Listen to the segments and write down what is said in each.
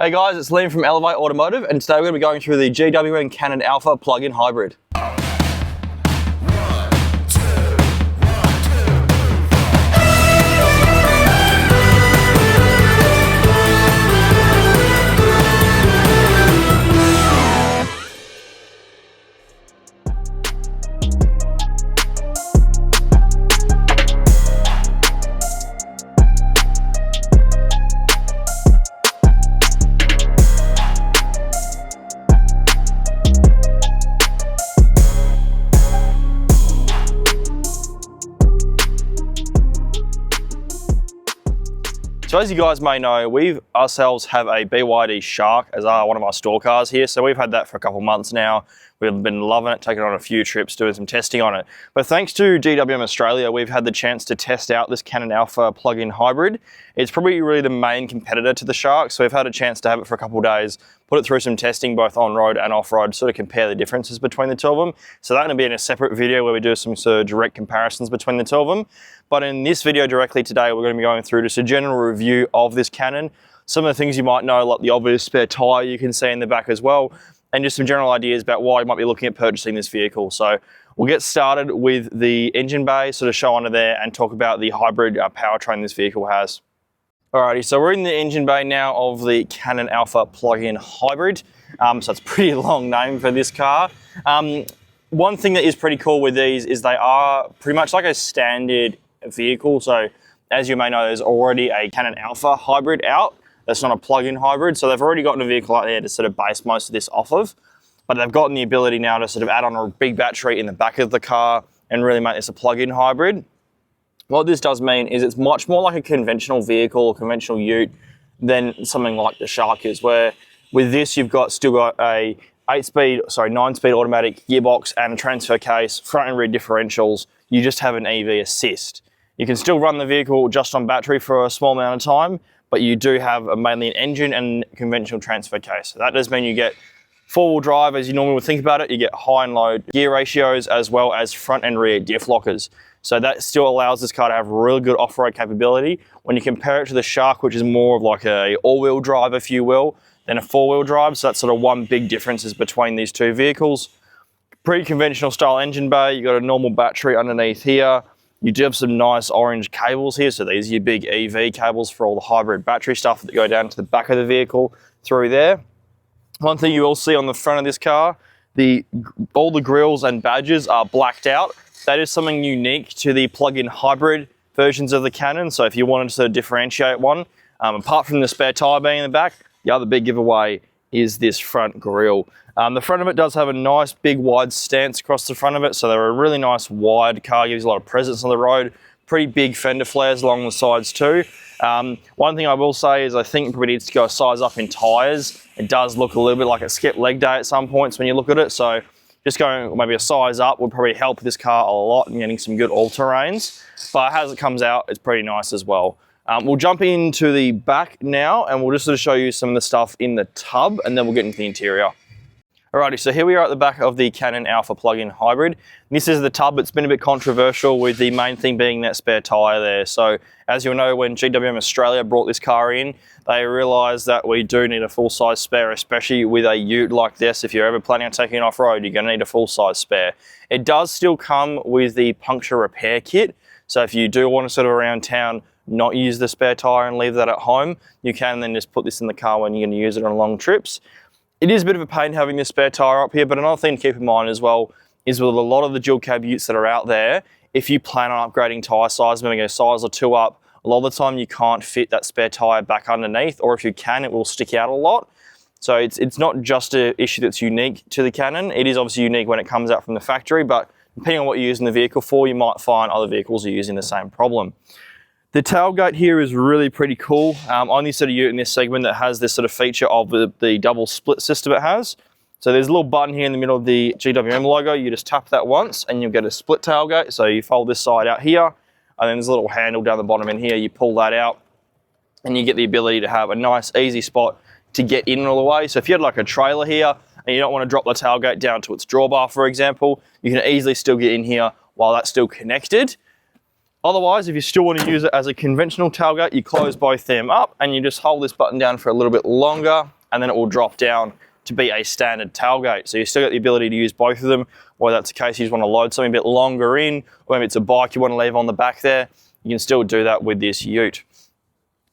Hey guys, it's Liam from Elevate Automotive, and today we're going to be going through the GWM Cannon Alpha plug-in hybrid. So as you guys may know, we ourselves have a BYD Shark as one of our store cars here. So we've had that for a couple months now. We've been loving it, taking it on a few trips, doing some testing on it. But thanks to GWM Australia, we've had the chance to test out this Cannon Alpha plug-in hybrid. It's probably really the main competitor to the Shark. So we've had a chance to have it for a couple of days, put it through some testing both on-road and off-road, sort of compare the differences between the two of them. So that's going to be in a separate video where we do some sort of direct comparisons between the two of them. But in this video directly today, we're going to be going through just a general review of this Cannon. Some of the things you might know, like the obvious spare tyre you can see in the back as well, and just some general ideas about why you might be looking at purchasing this vehicle. So we'll get started with the engine bay, sort of show under there and talk about the hybrid powertrain this vehicle has. Alrighty, so we're in the engine bay now of the Cannon Alpha plug-in hybrid. So it's a pretty long name for this car. One thing that is pretty cool with these is they are pretty much like a standard vehicle. So as you may know, there's already a Cannon Alpha hybrid out. That's not a plug-in hybrid. So they've already gotten a vehicle out there to sort of base most of this off of. But they've gotten the ability now to sort of add on a big battery in the back of the car and really make this a plug-in hybrid. What this does mean is it's much more like a conventional vehicle, a conventional ute, than something like the Shark is, where with this you've still got a 9-speed automatic gearbox and a transfer case, front and rear differentials. You just have an EV assist. You can still run the vehicle just on battery for a small amount of time, but you do have mainly an engine and conventional transfer case. So that does mean you get four-wheel drive as you normally would think about it. You get high and low gear ratios as well as front and rear diff lockers. So that still allows this car to have really good off-road capability. When you compare it to the Shark, which is more of like a all-wheel drive, if you will, than a four-wheel drive. So that's sort of one big difference is between these two vehicles. Pretty conventional style engine bay. You've got a normal battery underneath here. You do have some nice orange cables here. So these are your big EV cables for all the hybrid battery stuff that go down to the back of the vehicle through there. One thing you will see on the front of this car, all the grills and badges are blacked out. That is something unique to the plug-in hybrid versions of the Cannon. So if you wanted to differentiate one, apart from the spare tyre being in the back, the other big giveaway is this front grille. The front of it does have a nice big wide stance across the front of it. So they're a really nice wide car, gives a lot of presence on the road. Pretty big fender flares along the sides too. One thing I will say is I think it probably needs to go a size up in tyres. It does look a little bit like it skipped leg day at some points when you look at it. So just going maybe a size up would probably help this car a lot in getting some good all-terrains. But as it comes out, it's pretty nice as well. We'll jump into the back now and we'll just sort of show you some of the stuff in the tub and then we'll get into the interior. Alrighty, so here we are at the back of the Cannon Alpha plug-in hybrid. This is the tub. It's been a bit controversial with the main thing being that spare tyre there. So as you'll know, when GWM Australia brought this car in, they realised that we do need a full-size spare, especially with a ute like this. If you're ever planning on taking it off-road, you're going to need a full-size spare. It does still come with the puncture repair kit. So if you do want to sort of around town not use the spare tyre and leave that at home, you can then just put this in the car when you're going to use it on long trips. It is a bit of a pain having this spare tyre up here, but another thing to keep in mind as well is with a lot of the dual cab utes that are out there, if you plan on upgrading tyre size, maybe a size or two up, a lot of the time you can't fit that spare tyre back underneath, or if you can, it will stick out a lot. So it's not just an issue that's unique to the Cannon. It is obviously unique when it comes out from the factory, but depending on what you're using the vehicle for, you might find other vehicles are using the same problem. The tailgate here is really pretty cool. Only sort of ute in this segment that has this sort of feature of the double split system it has. So there's a little button here in the middle of the GWM logo. You just tap that once and you'll get a split tailgate. So you fold this side out here and then there's a little handle down the bottom in here. You pull that out and you get the ability to have a nice easy spot to get in all the way. So if you had like a trailer here and you don't want to drop the tailgate down to its drawbar, for example, you can easily still get in here while that's still connected. Otherwise, if you still want to use it as a conventional tailgate, you close both them up and you just hold this button down for a little bit longer, and then it will drop down to be a standard tailgate. So you still got the ability to use both of them, whether that's the case you just want to load something a bit longer in, or maybe it's a bike you want to leave on the back there, you can still do that with this ute.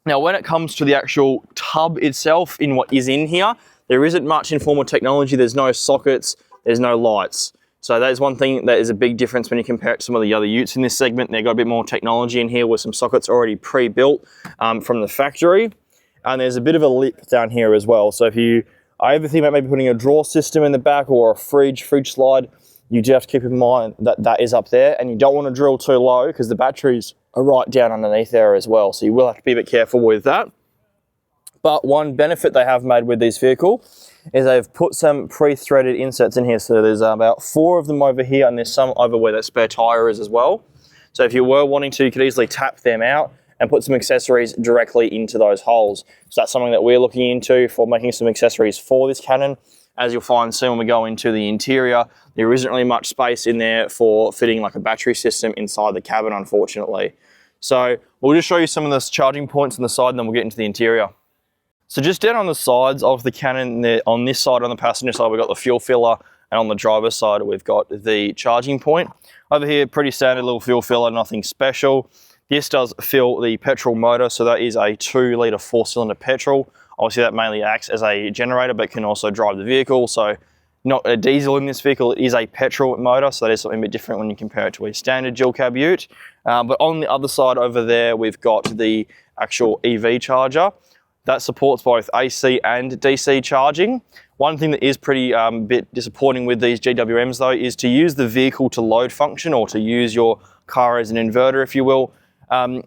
Now, when it comes to the actual tub itself, in what is in here, there isn't much informal technology. There's no sockets, there's no lights. So that is one thing that is a big difference when you compare it to some of the other utes in this segment. They've got a bit more technology in here with some sockets already pre-built from the factory. And there's a bit of a lip down here as well. So if you are ever thinking about maybe putting a drawer system in the back or a fridge slide, you do have to keep in mind that that is up there, and you don't want to drill too low because the batteries are right down underneath there as well. So you will have to be a bit careful with that. But one benefit they have made with this vehicle is they've put some pre-threaded inserts in here. So there's about 4 of them over here, and there's some over where that spare tire is as well. So if you were wanting to, you could easily tap them out and put some accessories directly into those holes. So that's something that we're looking into for making some accessories for this Cannon. As you'll find soon when we go into the interior, there isn't really much space in there for fitting like a battery system inside the cabin, unfortunately. So we'll just show you some of the charging points on the side, and then we'll get into the interior. So just down on the sides of the Cannon, on this side, on the passenger side, we've got the fuel filler, and on the driver's side, we've got the charging point. Over here, pretty standard little fuel filler, nothing special. This does fill the petrol motor, so that is a 2-litre 4-cylinder petrol. Obviously, that mainly acts as a generator, but can also drive the vehicle. So not a diesel in this vehicle, it is a petrol motor, so that is something a bit different when you compare it to a standard dual cab ute. But on the other side over there, we've got the actual EV charger. That supports both AC and DC charging. One thing that is pretty bit disappointing with these GWMs though is to use the vehicle to load function, or to use your car as an inverter, if you will,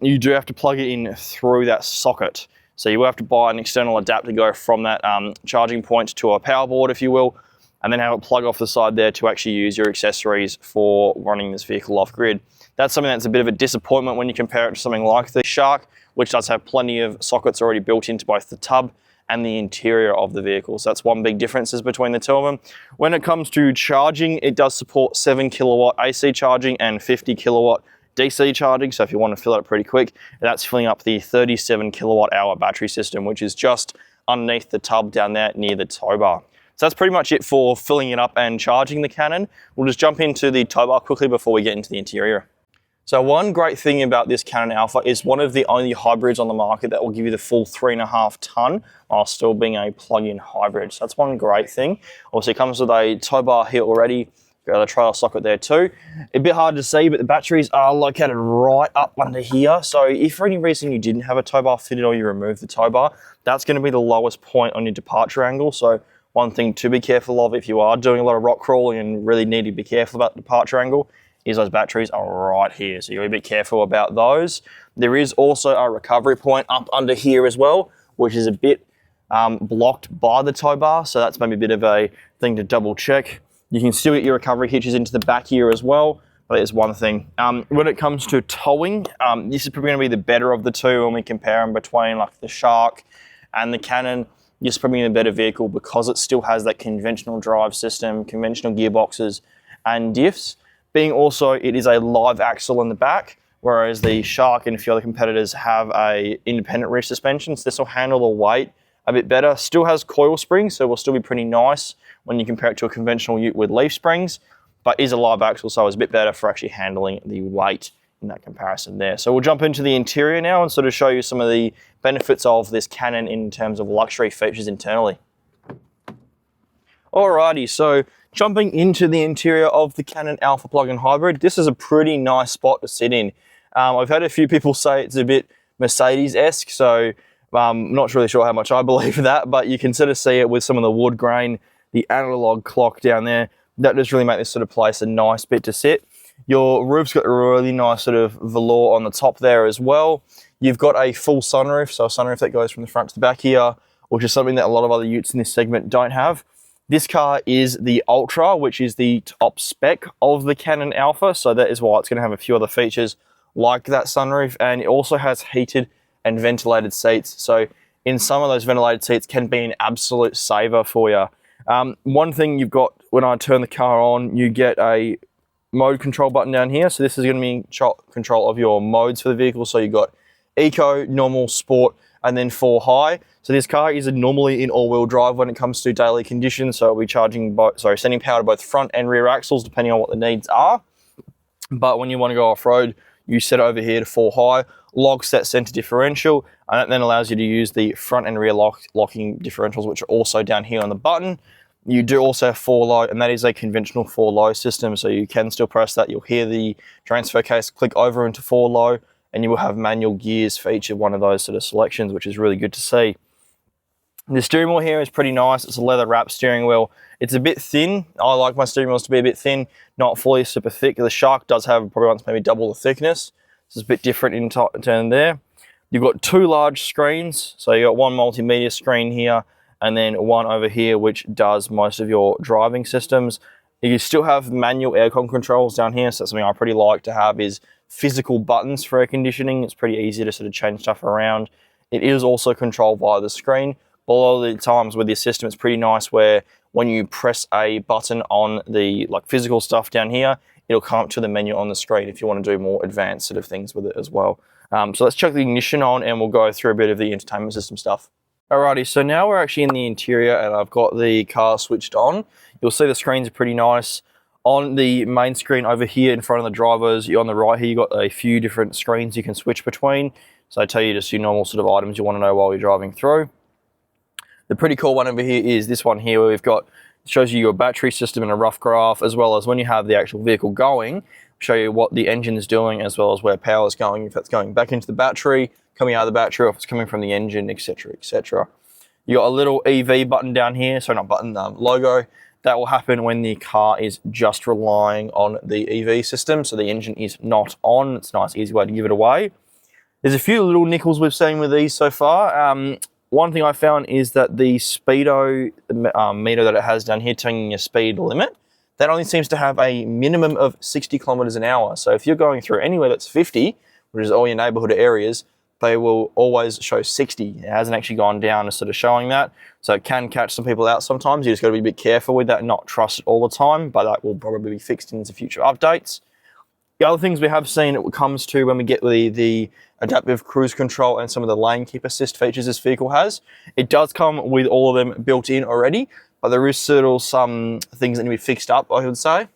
you do have to plug it in through that socket. So you will have to buy an external adapter to go from that charging point to a power board, if you will, and then have it plug off the side there to actually use your accessories for running this vehicle off grid. That's something that's a bit of a disappointment when you compare it to something like the Shark, which does have plenty of sockets already built into both the tub and the interior of the vehicle. So that's one big difference between the two of them. When it comes to charging, it does support 7 kilowatt AC charging and 50 kilowatt DC charging. So if you want to fill it pretty quick, that's filling up the 37 kilowatt hour battery system, which is just underneath the tub down there near the tow bar. So that's pretty much it for filling it up and charging the Cannon. We'll just jump into the tow bar quickly before we get into the interior. So one great thing about this Cannon Alpha is one of the only hybrids on the market that will give you the full 3.5 tonne while still being a plug-in hybrid. So that's one great thing. Also, it comes with a tow bar here already. Got the trailer socket there too. A bit hard to see, but the batteries are located right up under here. So if for any reason you didn't have a tow bar fitted, or you remove the tow bar, that's going to be the lowest point on your departure angle. So one thing to be careful of if you are doing a lot of rock crawling and really need to be careful about the departure angle is those batteries are right here. So you'll be a bit careful about those. There is also a recovery point up under here as well, which is a bit blocked by the tow bar. So that's maybe a bit of a thing to double check. You can still get your recovery hitches into the back here as well. But there's one thing. When it comes to towing, this is probably going to be the better of the two when we compare them between like the Shark and the Cannon. This is probably a better vehicle because it still has that conventional drive system, conventional gearboxes and diffs. Being also, it is a live axle in the back, whereas the Shark and a few other competitors have a independent rear suspension. So this will handle the weight a bit better. Still has coil springs, so will still be pretty nice when you compare it to a conventional ute with leaf springs, but is a live axle, so it's a bit better for actually handling the weight in that comparison there. So we'll jump into the interior now and sort of show you some of the benefits of this Cannon in terms of luxury features internally. Alrighty, so jumping into the interior of the Cannon Alpha plug-in hybrid, this is a pretty nice spot to sit in. I've had a few people say it's a bit Mercedes-esque, so I'm not really sure how much I believe that, but you can sort of see it with some of the wood grain, the analog clock down there. That does really make this sort of place a nice bit to sit. Your roof's got a really nice sort of velour on the top there as well. You've got a full sunroof, so a sunroof that goes from the front to the back here, which is something that a lot of other utes in this segment don't have. This car is the Ultra, which is the top spec of the Cannon Alpha, so that is why it's going to have a few other features like that sunroof, and it also has heated and ventilated seats. So in some of those ventilated seats can be an absolute saver for you. One thing you've got when I turn the car on, you get a mode control button down here. So this is going to be control of your modes for the vehicle. So you've got Eco, Normal, Sport, and then 4 High. So this car is normally in all-wheel drive when it comes to daily conditions. So it'll be sending power to both front and rear axles depending on what the needs are. But when you want to go off-road, you set it over here to 4 High, log set center differential, and that then allows you to use the front and rear locking differentials, which are also down here on the button. You do also have 4 Low, and that is a conventional 4 Low system, so you can still press that. You'll hear the transfer case click over into 4 Low, and you will have manual gears for each of one of those sort of selections, which is really good to see. The steering wheel here is pretty nice. It's a leather wrap steering wheel. It's a bit thin. I like my steering wheels to be a bit thin, not fully super thick. The Shark does have probably once maybe double the thickness. This is a bit different in turn there. You've got 2 large screens. So you've got one multimedia screen here and then one over here, which does most of your driving systems. You still have manual aircon controls down here. So that's something I pretty like to have, is physical buttons for air conditioning. It's pretty easy to sort of change stuff around. It is also controlled via the screen. But a lot of the times with this system, it's pretty nice where when you press a button on the physical stuff down here, it'll come up to the menu on the screen if you want to do more advanced sort of things with it as well. So let's chuck the ignition on and we'll go through a bit of the entertainment system stuff. Alrighty, so now we're actually in the interior and I've got the car switched on. You'll see the screens are pretty nice. On the main screen over here in front of the drivers, on the right here, you've got a few different screens you can switch between. So I tell you just your normal sort of items you want to know while you're driving through. The pretty cool one over here is this one here, where we've got, shows you your battery system in a rough graph, as well as when you have the actual vehicle going, show you what the engine is doing, as well as where power is going, if that's going back into the battery, coming out of the battery, or if it's coming from the engine, etc, etc. You got a little EV button down here, so not button, logo. That will happen when the car is just relying on the EV system, so the engine is not on. It's a nice, easy way to give it away. There's a few little nickels we've seen with these so far. One thing I found is that the speedo meter that it has down here, telling your speed limit, that only seems to have a minimum of 60 kilometers an hour. So if you're going through anywhere that's 50, which is all your neighborhood areas, they will always show 60. It hasn't actually gone down to sort of showing that. So it can catch some people out sometimes. You just got to be a bit careful with that and not trust it all the time, but that will probably be fixed into future updates. The other things we have seen it comes to when we get the adaptive cruise control and some of the lane keep assist features this vehicle has. It does come with all of them built in already, but there is still some things that need to be fixed up, I would say.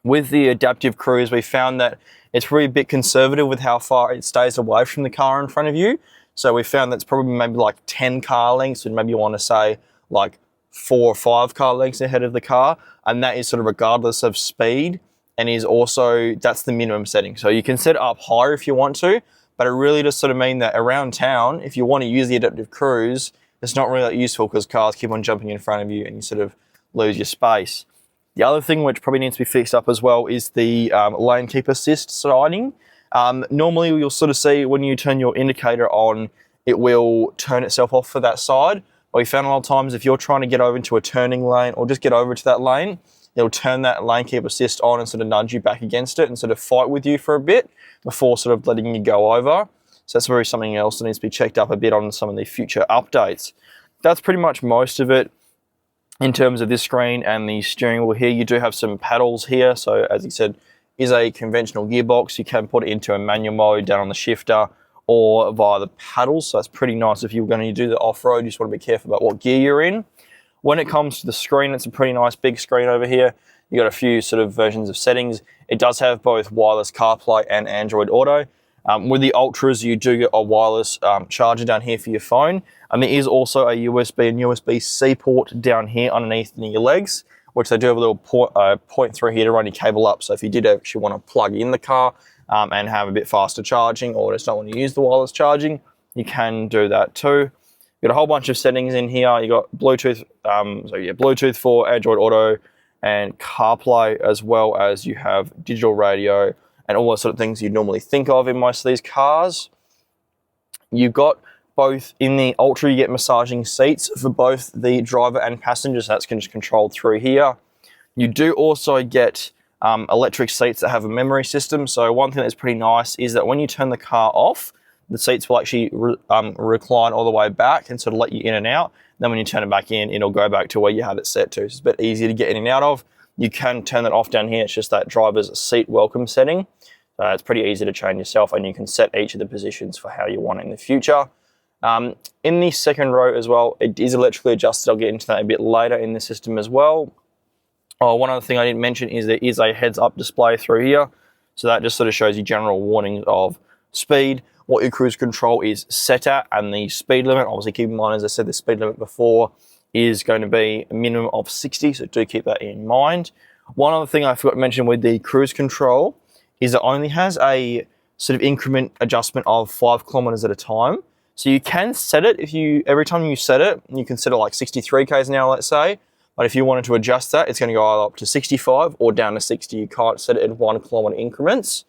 With the adaptive cruise, we found that it's really a bit conservative with how far it stays away from the car in front of you. So we found that's probably maybe like 10 car lengths, and maybe you want to say like 4 or 5 car lengths ahead of the car. And that is sort of regardless of speed. And is also, that's the minimum setting. So you can set it up higher if you want to, but it really does sort of mean that around town, if you want to use the adaptive cruise, it's not really that useful because cars keep on jumping in front of you and you sort of lose your space. The other thing which probably needs to be fixed up as well is the lane keep assist sliding. Normally you'll sort of see when you turn your indicator on, it will turn itself off for that side. But we found a lot of times if you're trying to get over into a turning lane or just get over to that lane, it'll turn that lane keep assist on and sort of nudge you back against it and sort of fight with you for a bit before sort of letting you go over. So that's really something else that needs to be checked up a bit on some of the future updates. That's pretty much most of it in terms of this screen and the steering wheel here. You do have some paddles here. So as you said, is a conventional gearbox. You can put it into a manual mode down on the shifter or via the paddles. So that's pretty nice if you're going to do the off-road. You just want to be careful about what gear you're in. When it comes to the screen, it's a pretty nice big screen over here. You got a few sort of versions of settings. It does have both wireless CarPlay and Android Auto. With the Ultras, you do get a wireless charger down here for your phone. And there is also a USB and USB-C port down here underneath near your legs, which they do have a little point through here to run your cable up. So if you did actually want to plug in the car and have a bit faster charging, or just don't want to use the wireless charging, you can do that too. You've got a whole bunch of settings in here. You got Bluetooth, Bluetooth for Android Auto and CarPlay, as well as you have digital radio and all those sort of things you'd normally think of in most of these cars. You've got both in the Ultra, you get massaging seats for both the driver and passengers. So that's just controlled through here. You do also get electric seats that have a memory system. So one thing that's pretty nice is that when you turn the car off, the seats will actually recline all the way back and sort of let you in and out. Then when you turn it back in, it'll go back to where you had it set to. So it's a bit easier to get in and out of. You can turn that off down here. It's just that driver's seat welcome setting. It's pretty easy to change yourself, and you can set each of the positions for how you want it in the future. In the second row as well, it is electrically adjusted. I'll get into that a bit later in the system as well. One other thing I didn't mention is there is a heads-up display through here. So that just sort of shows you general warnings of speed, what your cruise control is set at, and the speed limit. Obviously, keep in mind, as I said, the speed limit before is going to be a minimum of 60, so do keep that in mind. One other thing I forgot to mention with the cruise control is it only has a sort of increment adjustment of 5 kilometers at a time. So you can set it every time you set it, you can set it like 63 k's an hour, let's say. But if you wanted to adjust that, it's going to go either up to 65 or down to 60. You can't set it in 1 kilometer increments.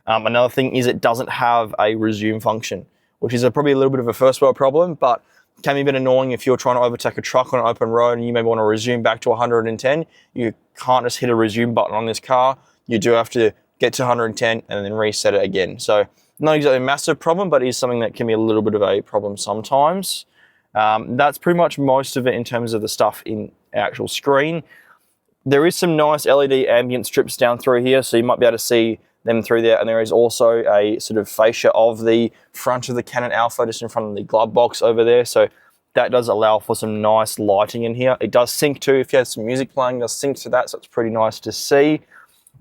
Another thing is it doesn't have a resume function, which is probably a little bit of a first world problem, but can be a bit annoying if you're trying to overtake a truck on an open road and you maybe want to resume back to 110. You can't just hit a resume button on this car. You do have to get to 110 and then reset it again. So not exactly a massive problem, but it is something that can be a little bit of a problem sometimes. That's pretty much most of it in terms of the stuff in our actual screen. There is some nice LED ambient strips down through here, so you might be able to see them through there. And there is also a sort of fascia of the front of the Cannon Alpha just in front of the glove box over there. So that does allow for some nice lighting in here. It does sync too. If you have some music playing, it does sync to that, so it's pretty nice to see.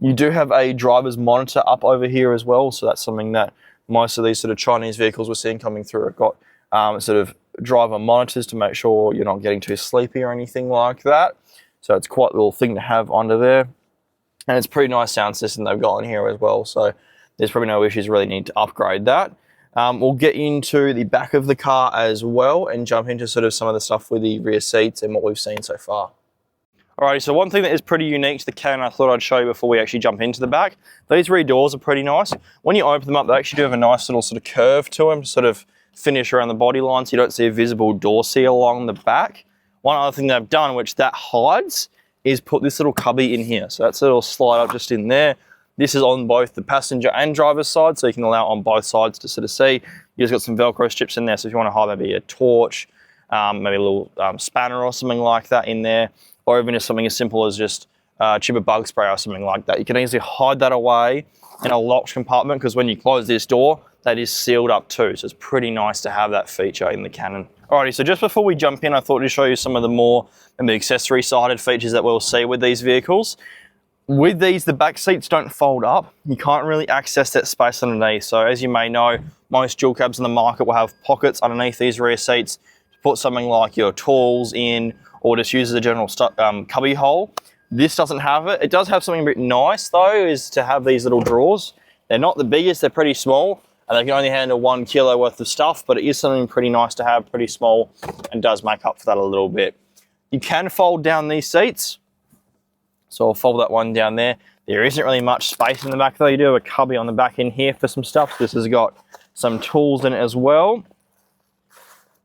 You do have a driver's monitor up over here as well, so that's something that most of these sort of Chinese vehicles we're seeing coming through have got sort of driver monitors to make sure you're not getting too sleepy or anything like that. So it's quite a little thing to have under there. And it's a pretty nice sound system they've got in here as well, so there's probably no issues really need to upgrade that. We'll get into the back of the car as well and jump into sort of some of the stuff with the rear seats and what we've seen so far. Alrighty, so one thing that is pretty unique to the Cannon I thought I'd show you before we actually jump into the back. These rear doors are pretty nice. When you open them up, they actually do have a nice little sort of curve to them, sort of finish around the body line, so you don't see a visible door seal along the back. One other thing they've done, which that hides, is put this little cubby in here. So that's a little slide up just in there. This is on both the passenger and driver's side, so you can allow it on both sides to sort of see. You just got some Velcro strips in there, so if you want to hide maybe a torch, maybe a little spanner or something like that in there, or even just something as simple as just a tube of bug spray or something like that. You can easily hide that away in a locked compartment, because when you close this door, that is sealed up too. So it's pretty nice to have that feature in the Cannon. Alrighty, so just before we jump in, I thought to show you some of the more accessory sided features that we'll see with these vehicles. With these, the back seats don't fold up. You can't really access that space underneath. So as you may know, most dual cabs in the market will have pockets underneath these rear seats to put something like your tools in, or just use as a general cubby hole. This doesn't have it. It does have something a bit nice though, is to have these little drawers. They're not the biggest, they're pretty small, and they can only handle 1 kilo worth of stuff, but it is something pretty nice to have, pretty small, and does make up for that a little bit. You can fold down these seats. So I'll fold that one down there. There isn't really much space in the back though. You do have a cubby on the back in here for some stuff. This has got some tools in it as well,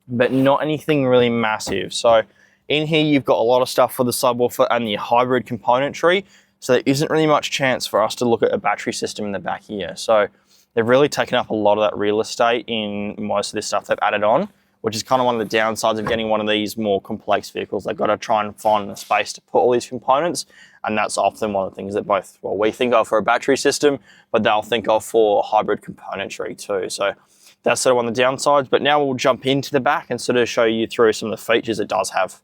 but not anything really massive. So in here, you've got a lot of stuff for the subwoofer and the hybrid componentry. So there isn't really much chance for us to look at a battery system in the back here. So they've really taken up a lot of that real estate in most of this stuff they've added on, which is kind of one of the downsides of getting one of these more complex vehicles. They've got to try and find the space to put all these components. And that's often one of the things that we think of for a battery system, but they'll think of for hybrid componentry too. So that's sort of one of the downsides. But now we'll jump into the back and sort of show you through some of the features it does have.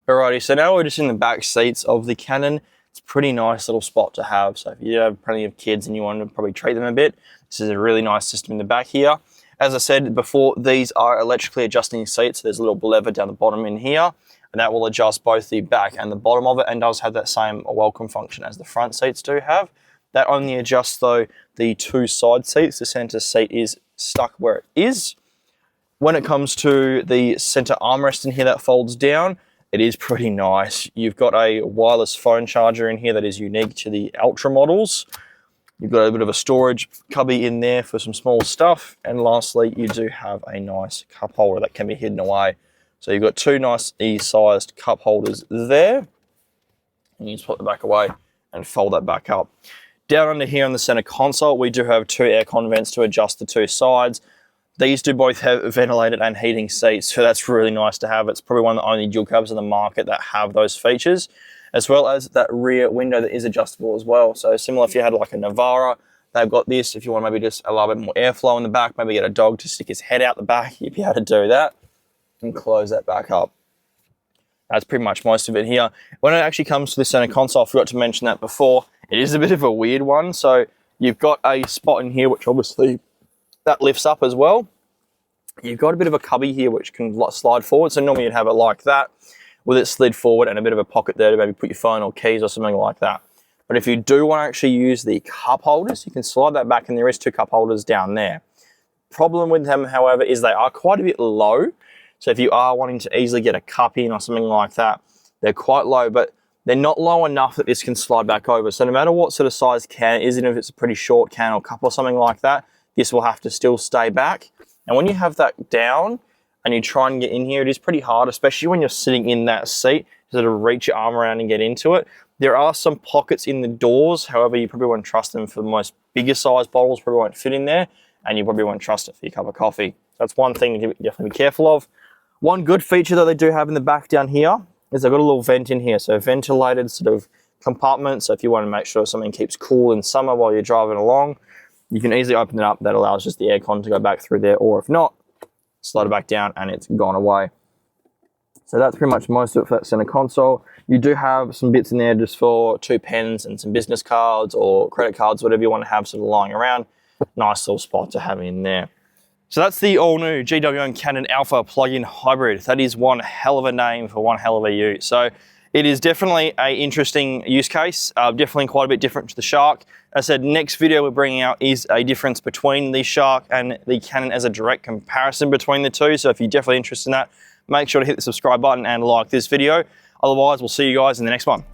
Alrighty, so now we're just in the back seats of the Cannon. It's a pretty nice little spot to have. So if you have plenty of kids and you want to probably treat them a bit, this is a really nice system in the back here. As I said before, these are electrically adjusting seats. So there's a little lever down the bottom in here, and that will adjust both the back and the bottom of it, and does have that same welcome function as the front seats do have. That only adjusts though the 2 side seats. The center seat is stuck where it is. When it comes to the center armrest in here that folds down, it is pretty nice. You've got a wireless phone charger in here that is unique to the Ultra models. You've got a bit of a storage cubby in there for some small stuff. And lastly, you do have a nice cup holder that can be hidden away. So you've got 2 nicely sized cup holders there. And you just put the back away and fold that back up. Down under here on the center console, we do have 2 aircon vents to adjust the 2 sides. These do both have ventilated and heating seats, so that's really nice to have. It's probably one of the only dual cabs in the market that have those features. as well as that rear window that is adjustable as well. So similar if you had like a Navara, they've got this. If you want maybe just a little bit more airflow in the back, maybe get a dog to stick his head out the back, you'd be able to do that and close that back up. That's pretty much most of it here. When it actually comes to the center console, I forgot to mention that before, it is a bit of a weird one. So you've got a spot in here, which obviously that lifts up as well. You've got a bit of a cubby here, which can slide forward. So normally you'd have it like that, with it slid forward and a bit of a pocket there to maybe put your phone or keys or something like that. But if you do want to actually use the cup holders, you can slide that back, and there is 2 cup holders down there. Problem with them, however, is they are quite a bit low. So if you are wanting to easily get a cup in or something like that, they're quite low, but they're not low enough that this can slide back over. So no matter what sort of size can it is, even if it's a pretty short can or cup or something like that, this will have to still stay back. And when you have that down and you try and get in here, it is pretty hard, especially when you're sitting in that seat, to sort of reach your arm around and get into it. There are some pockets in the doors, however, you probably won't trust them for the most bigger size bottles, probably won't fit in there, and you probably won't trust it for your cup of coffee. That's one thing to definitely be careful of. One good feature that they do have in the back down here is they've got a little vent in here, so ventilated sort of compartment. So if you want to make sure something keeps cool in summer while you're driving along, you can easily open it up. That allows just the aircon to go back through there, or if not, slide it back down and it's gone away. So that's pretty much most of it for that center console. You do have some bits in there just for 2 pens and some business cards or credit cards, whatever you want to have sort of lying around. Nice little spot to have in there. So that's the all-new GWM Cannon Alpha plug-in hybrid. That is one hell of a name for one hell of a ute. So it is definitely an interesting use case, definitely quite a bit different to the Shark. As I said, next video we're bringing out is a difference between the Shark and the Cannon as a direct comparison between the two. So if you're definitely interested in that, make sure to hit the subscribe button and like this video. Otherwise, we'll see you guys in the next one.